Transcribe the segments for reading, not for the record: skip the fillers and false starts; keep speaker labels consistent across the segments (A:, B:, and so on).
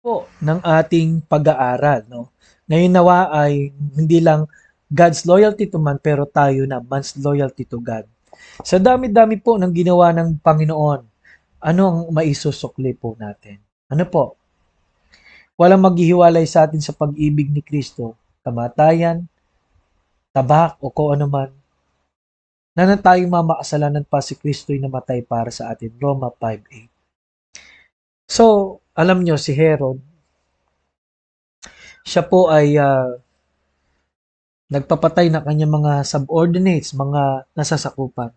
A: po ng ating pag-aaral, no? Ngayon nawa ay hindi lang God's loyalty to man, pero tayo na man's loyalty to God. Sa dami-dami po ng ginawa ng Panginoon, ano ang maisusukli po natin? Ano po? Walang maghihiwalay sa atin sa pag-ibig ni Kristo, kamatayan, tabak o kung ano man, na nang tayong mamakasalanan pa si Kristo'y namatay para sa atin. Roma 5:8. So, alam nyo si Herod, siya po ay nagpapatay ng kanyang mga subordinates, mga nasasakupan.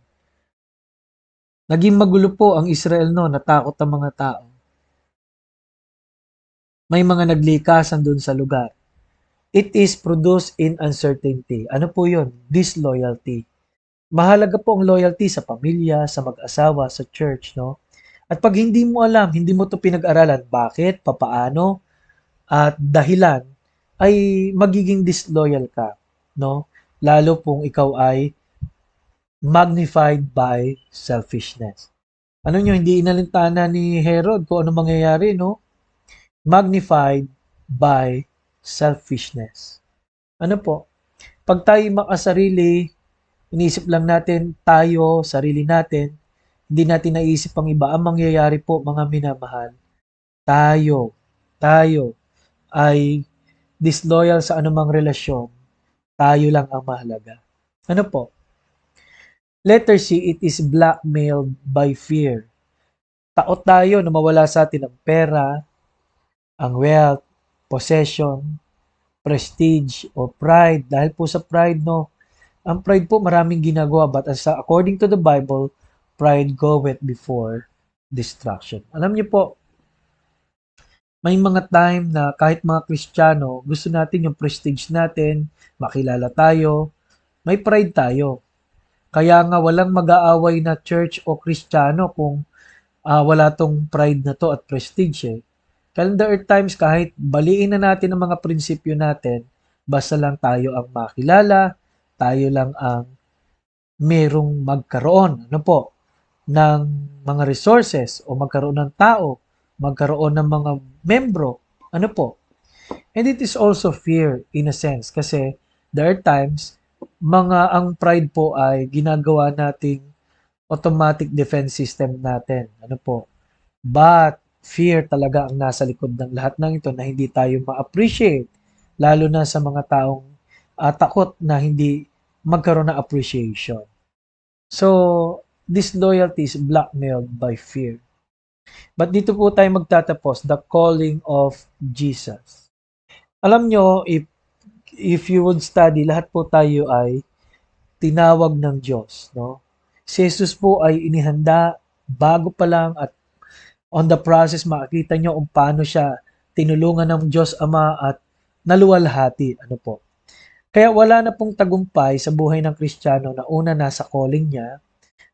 A: Naging magulo po ang Israel noon, natakot ang mga tao. May mga naglikasan doon sa lugar. It is produced in uncertainty. Ano po yun? Disloyalty. Mahalaga po ang loyalty sa pamilya, sa mag-asawa, sa church, no? At pag hindi mo alam, hindi mo to pinag-aralan, bakit, papaano, at dahilan, ay magiging disloyal ka, no? Lalo kung ikaw ay magnified by selfishness. Ano nyo, hindi inalintana ni Herod kung ano mangyayari, no? Magnified by selfishness. Ano po? Pag tayo makasarili, inisip lang natin tayo, sarili natin, hindi natin naisip ang iba. Ang mangyayari po, mga minamahal, tayo ay disloyal sa anumang relasyon, tayo lang ang mahalaga. Ano po? Letter C, it is blackmailed by fear. Takot tayo na mawala sa atin ang pera, ang wealth, possession, prestige, o pride. Dahil po sa pride, no, ang pride po maraming ginagawa, but according to the Bible, pride goeth before destruction. Alam niyo po, may mga time na kahit mga Kristiyano, gusto natin yung prestige natin, makilala tayo, may pride tayo. Kaya nga walang mag-aaway na church o Kristiyano kung wala tong pride na to at prestige eh. Kaya there are times kahit baliin na natin ang mga prinsipyo natin, basta lang tayo ang makilala, tayo lang ang merong magkaroon, ano po, ng mga resources o magkaroon ng tao, magkaroon ng mga membro, ano po. And it is also fear in a sense kasi there are times ang pride po ay ginagawa nating automatic defense system natin. Ano po? But fear talaga ang nasa likod ng lahat ng ito na hindi tayo ma-appreciate. Lalo na sa mga taong takot na hindi magkaroon ng appreciation. So, disloyalty is blackmailed by fear. But dito po tayo magtatapos, the calling of Jesus. Alam nyo, if you would study, lahat po tayo ay tinawag ng Diyos. No? Si Jesus po ay inihanda bago pa lang at on the process, makikita nyo kung paano siya tinulungan ng Diyos Ama at naluwalhati. Ano po? Kaya wala na pong tagumpay sa buhay ng Kristiyano na una nasa calling niya,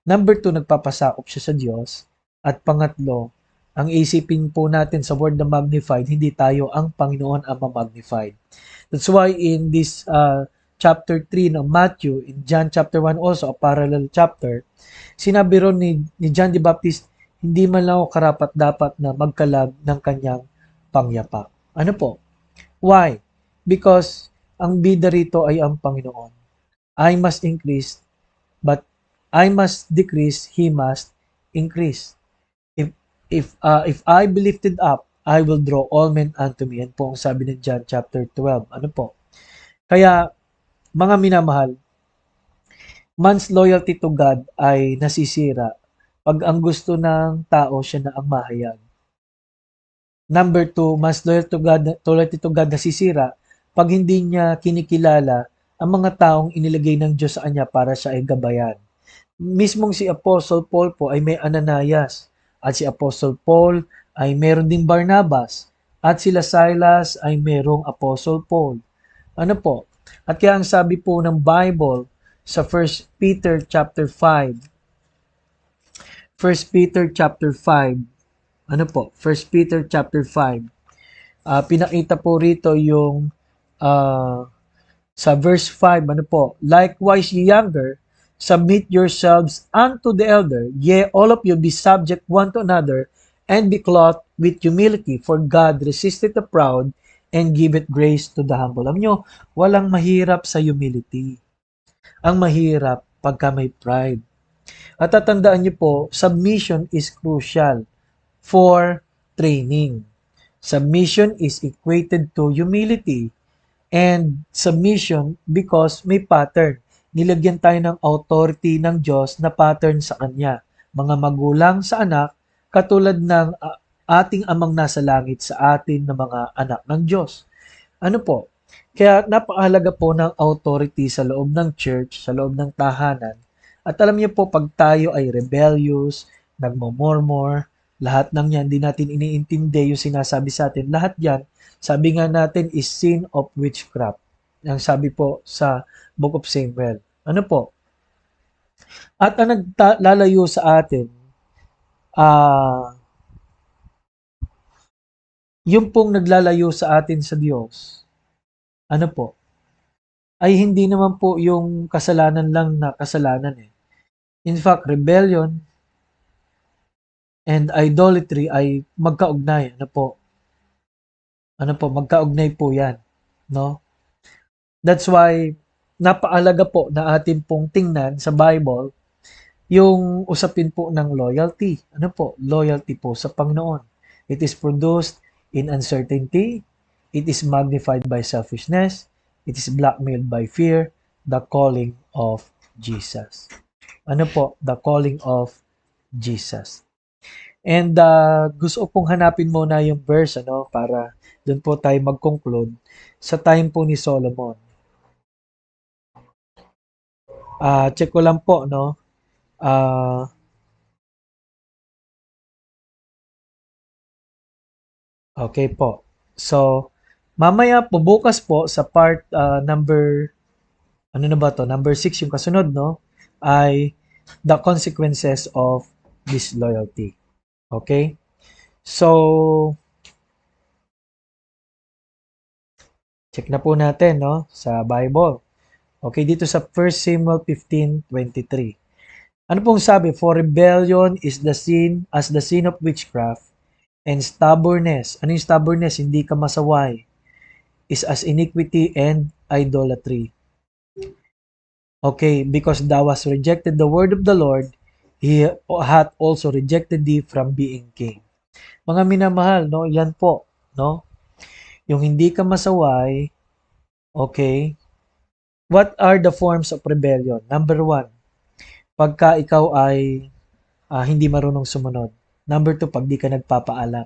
A: number 2, nagpapasakop siya sa Diyos, at pangatlo, ang isipin po natin sa word na magnified, hindi tayo ang Panginoon ang magnified. That's why in this chapter 3 ng Matthew, in John chapter 1 also, a parallel chapter, sinabi ron ni John the Baptist, hindi man lang ako karapat-dapat na magkalag ng kanyang pangyapak. Ano po? Why? Because ang bida rito ay ang Panginoon. I must increase, but I must decrease, He must increase. If I be lifted up, I will draw all men unto me. Yan po ang sabi ng John chapter 12. Ano po? Kaya, mga minamahal, man's loyalty to God ay nasisira pag ang gusto ng tao siya na ang mahayag. Number 2, man's loyalty to God nasisira pag hindi niya kinikilala ang mga taong inilagay ng Diyos sa kanya para siya ay gabayan. Mismong si Apostle Paul po ay may Ananias, at si Apostle Paul ay meron ding Barnabas, at sila Silas ay merong Apostle Paul. Ano po? At kaya ang sabi po ng Bible sa 1 Peter chapter 5, 1 Peter chapter 5, ano po? 1 Peter chapter 5, pinakita po rito yung sa verse 5, ano po? Likewise, ye younger, submit yourselves unto the elder, yea, all of you be subject one to another, and be clothed with humility, for God resisteth the proud and giveth grace to the humble. Alam nyo, walang mahirap sa humility. Ang mahirap pagka may pride. At tatandaan niyo po, submission is crucial for training. Submission is equated to humility and submission because may pattern. Nilagyan tayo ng authority ng Diyos na pattern sa Kanya. Mga magulang sa anak, katulad ng ating amang nasa langit sa atin na mga anak ng Diyos. Ano po? Kaya napakahalaga po ng authority sa loob ng church, sa loob ng tahanan. At alam niyo po, pag tayo ay rebellious, nagmomormor, lahat ng yan, di natin iniintindi yung sinasabi sa atin. Lahat yan, sabi nga natin, is sin of witchcraft. Ang sabi po sa Book of Samuel. Ano po? At ang naglalayo sa atin, yung pong naglalayo sa atin sa Diyos, ano po, ay hindi naman po yung kasalanan lang na kasalanan eh. In fact, rebellion and idolatry ay magkaugnay. Ano po? Magkaugnay po yan. No? That's why, napakalaga po na atin pong tingnan sa Bible yung usapin po ng loyalty. Ano po? Loyalty po sa Panginoon. It is produced in uncertainty. It is magnified by selfishness. It is blackmailed by fear. The calling of Jesus. Ano po? The calling of Jesus. And gusto pong hanapin muna yung verse para doon po tayo mag-conclude sa time po ni Solomon. Check ko lang po, no? Okay po. So, mamaya po, bukas po, sa part number, ano na ba to? Number 6 yung kasunod, no? Ay the consequences of disloyalty. Okay? So, check na po natin, no? Sa Bible. Okay, dito sa 1 Samuel 15:23. Ano pong sabi? For rebellion is the sin, as the sin of witchcraft, and stubbornness. Ano yung stubbornness? Hindi ka masaway. Is as iniquity and idolatry. Okay, because thou hast rejected the word of the Lord, He hath also rejected thee from being king. Mga minamahal, no? Yan po, no? Yung hindi ka masaway, okay? What are the forms of rebellion? Number 1, pagka ikaw ay hindi marunong sumunod. Number 2, pag di ka nagpapaalam.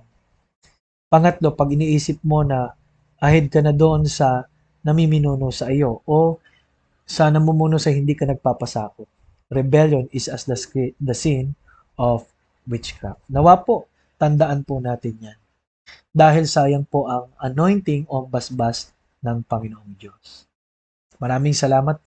A: Pangatlo, pag iniisip mo na ahead ka na doon sa namiminuno sa iyo o sa namumuno sa hindi ka nagpapasakop. Rebellion is as the sin of witchcraft. Nawa po, tandaan po natin yan. Dahil sayang po ang anointing o basbas ng Panginoong Diyos. Maraming salamat.